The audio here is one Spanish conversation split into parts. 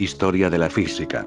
Historia de la física.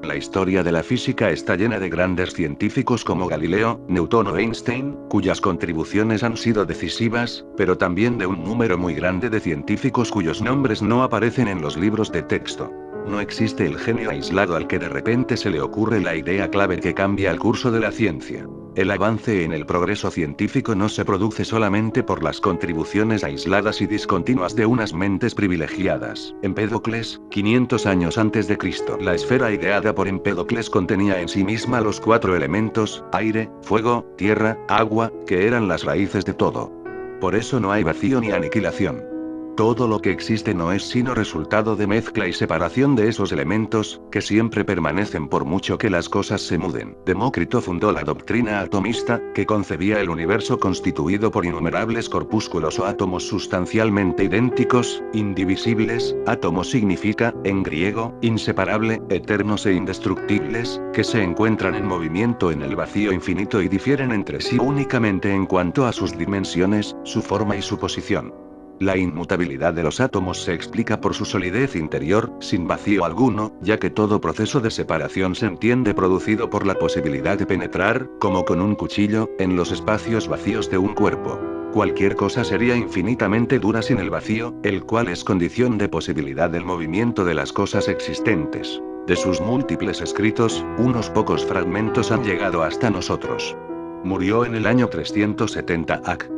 La historia de la física está llena de grandes científicos como Galileo, Newton o Einstein, cuyas contribuciones han sido decisivas, pero también de un número muy grande de científicos cuyos nombres no aparecen en los libros de texto. No existe el genio aislado al que de repente se le ocurre la idea clave que cambia el curso de la ciencia. El avance en el progreso científico no se produce solamente por las contribuciones aisladas y discontinuas de unas mentes privilegiadas. Empédocles, 500 años antes de Cristo. La esfera ideada por Empédocles contenía en sí misma los 4 elementos: aire, fuego, tierra, agua, que eran las raíces de todo. Por eso no hay vacío ni aniquilación. Todo lo que existe no es sino resultado de mezcla y separación de esos elementos, que siempre permanecen por mucho que las cosas se muden. Demócrito fundó la doctrina atomista, que concebía el universo constituido por innumerables corpúsculos o átomos sustancialmente idénticos, indivisibles. Átomo significa, en griego, inseparable, eternos e indestructibles, que se encuentran en movimiento en el vacío infinito y difieren entre sí únicamente en cuanto a sus dimensiones, su forma y su posición. La inmutabilidad de los átomos se explica por su solidez interior, sin vacío alguno, ya que todo proceso de separación se entiende producido por la posibilidad de penetrar, como con un cuchillo, en los espacios vacíos de un cuerpo. Cualquier cosa sería infinitamente dura sin el vacío, el cual es condición de posibilidad del movimiento de las cosas existentes. De sus múltiples escritos, unos pocos fragmentos han llegado hasta nosotros. Murió en el año 370 AC.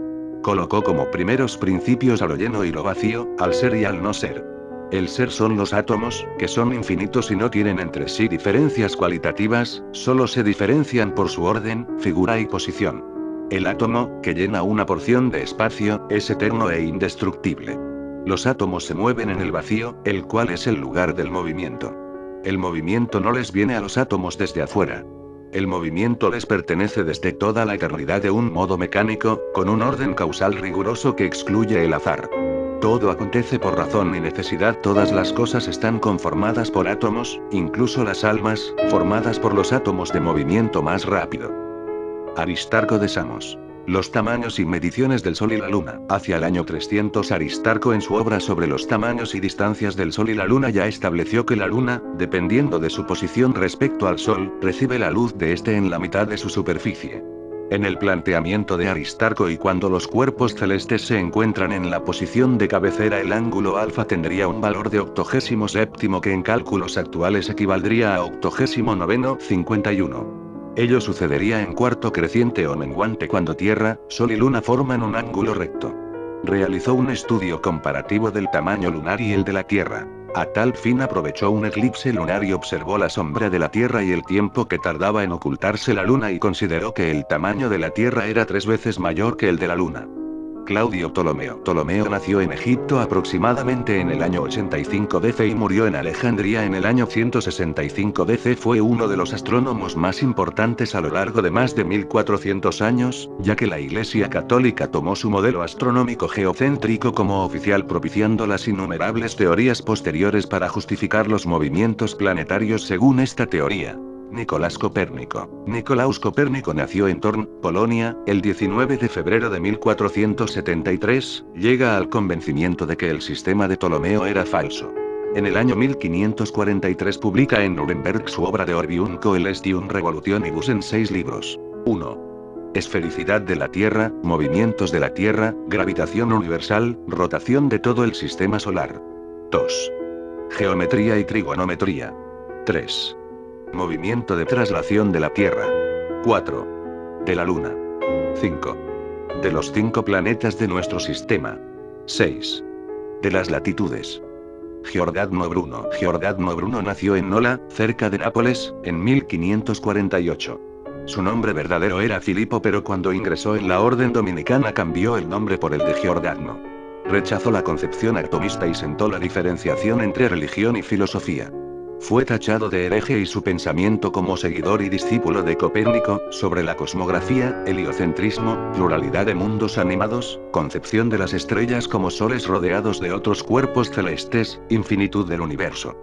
Colocó como primeros principios a lo lleno y lo vacío, al ser y al no ser. El ser son los átomos, que son infinitos y no tienen entre sí diferencias cualitativas, solo se diferencian por su orden, figura y posición. El átomo, que llena una porción de espacio, es eterno e indestructible. Los átomos se mueven en el vacío, el cual es el lugar del movimiento. El movimiento no les viene a los átomos desde afuera. El movimiento les pertenece desde toda la eternidad de un modo mecánico, con un orden causal riguroso que excluye el azar. Todo acontece por razón y necesidad. Todas las cosas están conformadas por átomos, incluso las almas, formadas por los átomos de movimiento más rápido. Aristarco de Samos. Los tamaños y mediciones del Sol y la Luna. Hacia el año 300 Aristarco en su obra sobre los tamaños y distancias del Sol y la Luna ya estableció que la Luna, dependiendo de su posición respecto al Sol, recibe la luz de este en la mitad de su superficie. En el planteamiento de Aristarco y cuando los cuerpos celestes se encuentran en la posición de cabecera, el ángulo alfa tendría un valor de 87º que en cálculos actuales equivaldría a 89º 51. Ello sucedería en cuarto creciente o menguante cuando Tierra, Sol y Luna forman un ángulo recto. Realizó un estudio comparativo del tamaño lunar y el de la Tierra. A tal fin aprovechó un eclipse lunar y observó la sombra de la Tierra y el tiempo que tardaba en ocultarse la Luna y consideró que el tamaño de la Tierra era 3 veces mayor que el de la Luna. Claudio Ptolomeo. Ptolomeo nació en Egipto aproximadamente en el año 85 DC y murió en Alejandría en el año 165 DC. Fue uno de los astrónomos más importantes a lo largo de más de 1400 años, ya que la Iglesia Católica tomó su modelo astronómico geocéntrico como oficial, propiciando las innumerables teorías posteriores para justificar los movimientos planetarios según esta teoría. Nicolás Copérnico. Nicolaus Copérnico nació en Thorn, Polonia, el 19 de febrero de 1473, llega al convencimiento de que el sistema de Ptolomeo era falso. En el año 1543 publica en Nuremberg su obra de Orbium Coelestium Revolutionibus en 6 libros. 1. Esfericidad de la Tierra, movimientos de la Tierra, gravitación universal, rotación de todo el sistema solar. 2. Geometría y trigonometría. 3. Movimiento de traslación de la Tierra. 4. De la Luna. 5. De los 5 planetas de nuestro sistema. 6. De las latitudes. Giordano Bruno. Giordano Bruno nació en Nola, cerca de Nápoles, en 1548. Su nombre verdadero era Filippo, pero cuando ingresó en la orden dominicana cambió el nombre por el de Giordano. Rechazó la concepción atomista y sentó la diferenciación entre religión y filosofía. Fue tachado de hereje y su pensamiento como seguidor y discípulo de Copérnico, sobre la cosmografía, heliocentrismo, pluralidad de mundos animados, concepción de las estrellas como soles rodeados de otros cuerpos celestes, infinitud del universo.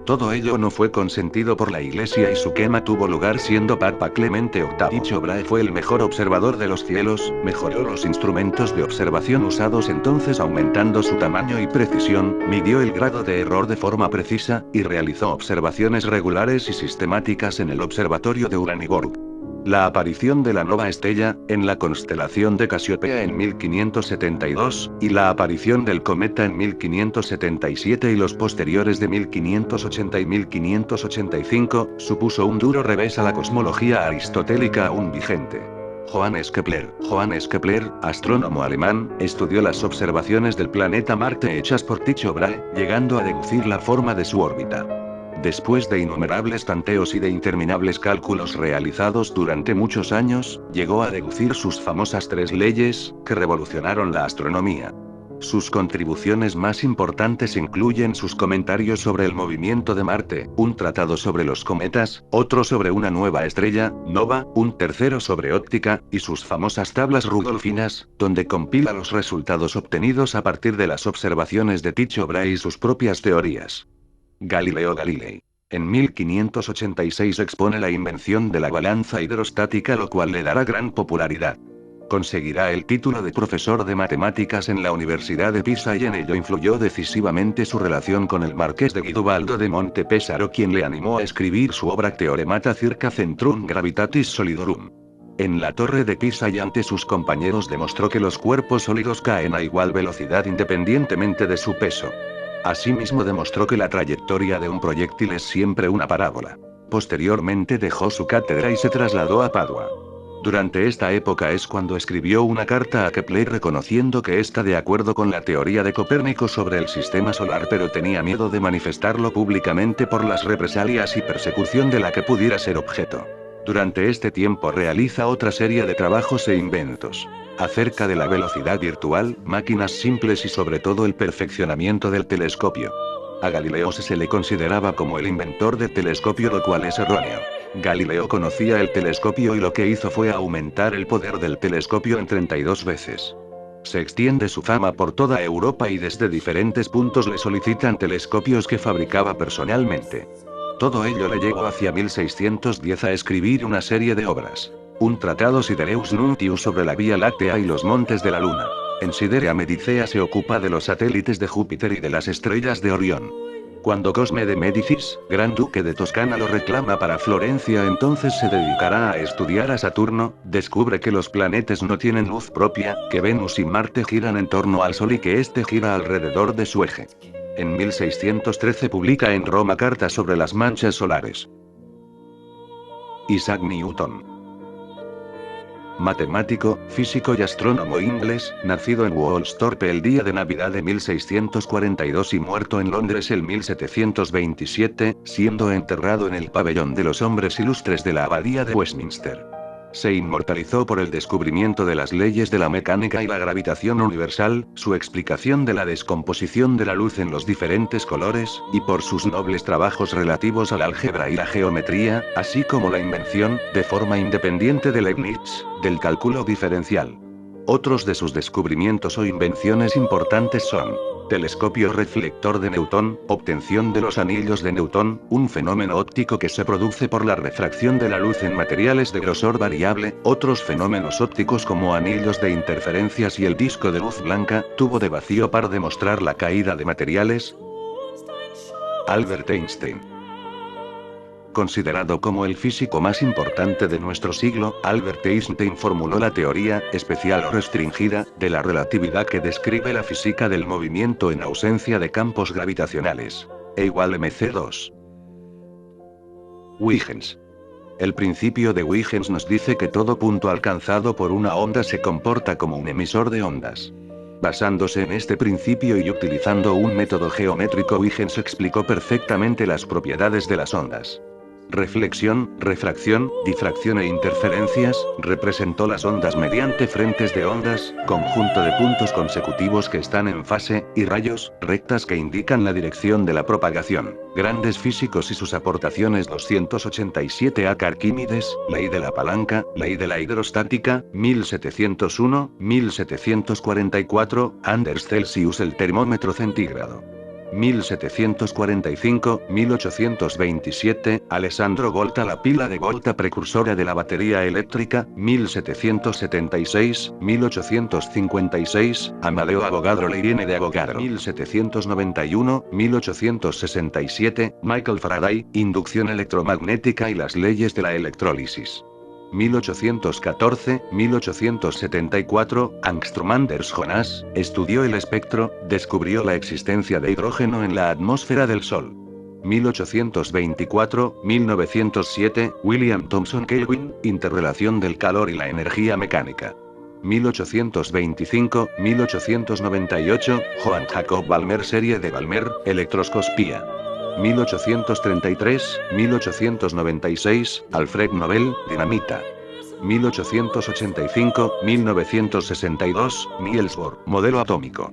Todo ello no fue consentido por la Iglesia y su quema tuvo lugar siendo Papa Clemente VIII. Tycho Brahe fue el mejor observador de los cielos, mejoró los instrumentos de observación usados entonces aumentando su tamaño y precisión, midió el grado de error de forma precisa, y realizó observaciones regulares y sistemáticas en el observatorio de Uraniborg. La aparición de la nova Stella, en la constelación de Casiopea en 1572, y la aparición del cometa en 1577 y los posteriores de 1580 y 1585, supuso un duro revés a la cosmología aristotélica aún vigente. Johannes Kepler, astrónomo alemán, estudió las observaciones del planeta Marte hechas por Tycho Brahe, llegando a deducir la forma de su órbita. Después de innumerables tanteos y de interminables cálculos realizados durante muchos años, llegó a deducir sus famosas 3 leyes, que revolucionaron la astronomía. Sus contribuciones más importantes incluyen sus comentarios sobre el movimiento de Marte, un tratado sobre los cometas, otro sobre una nueva estrella, nova, un tercero sobre óptica, y sus famosas tablas rudolfinas, donde compila los resultados obtenidos a partir de las observaciones de Tycho Brahe y sus propias teorías. Galileo Galilei. En 1586 expone la invención de la balanza hidrostática, lo cual le dará gran popularidad. Conseguirá el título de profesor de matemáticas en la Universidad de Pisa y en ello influyó decisivamente su relación con el marqués de Guidobaldo de Monte Pesaro, quien le animó a escribir su obra Theoremata circa centrum gravitatis solidorum. En la torre de Pisa y ante sus compañeros demostró que los cuerpos sólidos caen a igual velocidad independientemente de su peso. Asimismo demostró que la trayectoria de un proyectil es siempre una parábola. Posteriormente dejó su cátedra y se trasladó a Padua. Durante esta época es cuando escribió una carta a Kepler reconociendo que está de acuerdo con la teoría de Copérnico sobre el sistema solar, pero tenía miedo de manifestarlo públicamente por las represalias y persecución de la que pudiera ser objeto. Durante este tiempo realiza otra serie de trabajos e inventos acerca de la velocidad virtual, máquinas simples y sobre todo el perfeccionamiento del telescopio. A Galileo se le consideraba como el inventor del telescopio, lo cual es erróneo. Galileo conocía el telescopio y lo que hizo fue aumentar el poder del telescopio en 32 veces. Se extiende su fama por toda Europa y desde diferentes puntos le solicitan telescopios que fabricaba personalmente. Todo ello le llevó hacia 1610 a escribir una serie de obras. Un tratado Sidereus Nuntius sobre la Vía Láctea y los montes de la Luna. En Siderea Medicea se ocupa de los satélites de Júpiter y de las estrellas de Orión. Cuando Cosme de Médicis, gran duque de Toscana, lo reclama para Florencia, entonces se dedicará a estudiar a Saturno, descubre que los planetas no tienen luz propia, que Venus y Marte giran en torno al Sol y que éste gira alrededor de su eje. En 1613 publica en Roma Cartas sobre las manchas solares. Isaac Newton. Matemático, físico y astrónomo inglés, nacido en Woolsthorpe el día de Navidad de 1642 y muerto en Londres el 1727, siendo enterrado en el pabellón de los hombres ilustres de la abadía de Westminster. Se inmortalizó por el descubrimiento de las leyes de la mecánica y la gravitación universal, su explicación de la descomposición de la luz en los diferentes colores, y por sus nobles trabajos relativos al álgebra y la geometría, así como la invención, de forma independiente de Leibniz, del cálculo diferencial. Otros de sus descubrimientos o invenciones importantes son: telescopio reflector de Newton, obtención de los anillos de Newton, un fenómeno óptico que se produce por la refracción de la luz en materiales de grosor variable, otros fenómenos ópticos como anillos de interferencias y el disco de luz blanca, tubo de vacío para demostrar la caída de materiales. Albert Einstein. Considerado como el físico más importante de nuestro siglo, Albert Einstein formuló la teoría, especial o restringida, de la relatividad que describe la física del movimiento en ausencia de campos gravitacionales. E igual mc2. Huygens. El principio de Huygens nos dice que todo punto alcanzado por una onda se comporta como un emisor de ondas. Basándose en este principio y utilizando un método geométrico, Huygens explicó perfectamente las propiedades de las ondas. Reflexión, refracción, difracción e interferencias, representó las ondas mediante frentes de ondas, conjunto de puntos consecutivos que están en fase, y rayos, rectas que indican la dirección de la propagación. Grandes físicos y sus aportaciones. 287 A. Arquímedes, ley de la palanca, ley de la hidrostática, 1701, 1744, Anders Celsius, el termómetro centígrado. 1745-1827, Alessandro Volta. La pila de Volta precursora de la batería eléctrica, 1776-1856, Amadeo Avogadro. La higiene de Avogadro, 1791-1867, Michael Faraday, inducción electromagnética y las leyes de la electrólisis. 1814-1874, Angstrom. Anders Jonas, estudió el espectro, descubrió la existencia de hidrógeno en la atmósfera del Sol. 1824-1907, William Thomson Kelvin, interrelación del calor y la energía mecánica. 1825-1898, Johann Jacob Balmer. Serie de Balmer, electroscopía. 1833-1896, Alfred Nobel, dinamita. 1885-1962, Niels Bohr, modelo atómico.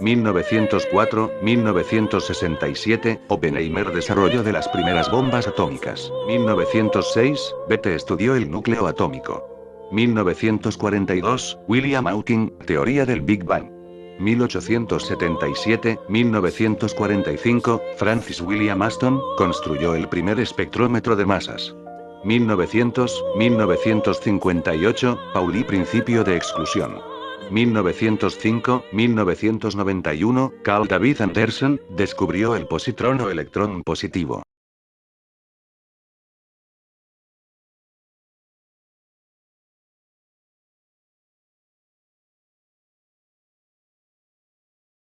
1904-1967, Oppenheimer. Desarrollo de las primeras bombas atómicas. 1906, Bethe estudió el núcleo atómico. 1942, William Hawking, teoría del Big Bang. 1877-1945, Francis William Aston, construyó el primer espectrómetro de masas. 1900-1958, Pauli. Principio de exclusión. 1905-1991, Carl David Anderson, descubrió el positrón o electrón positivo.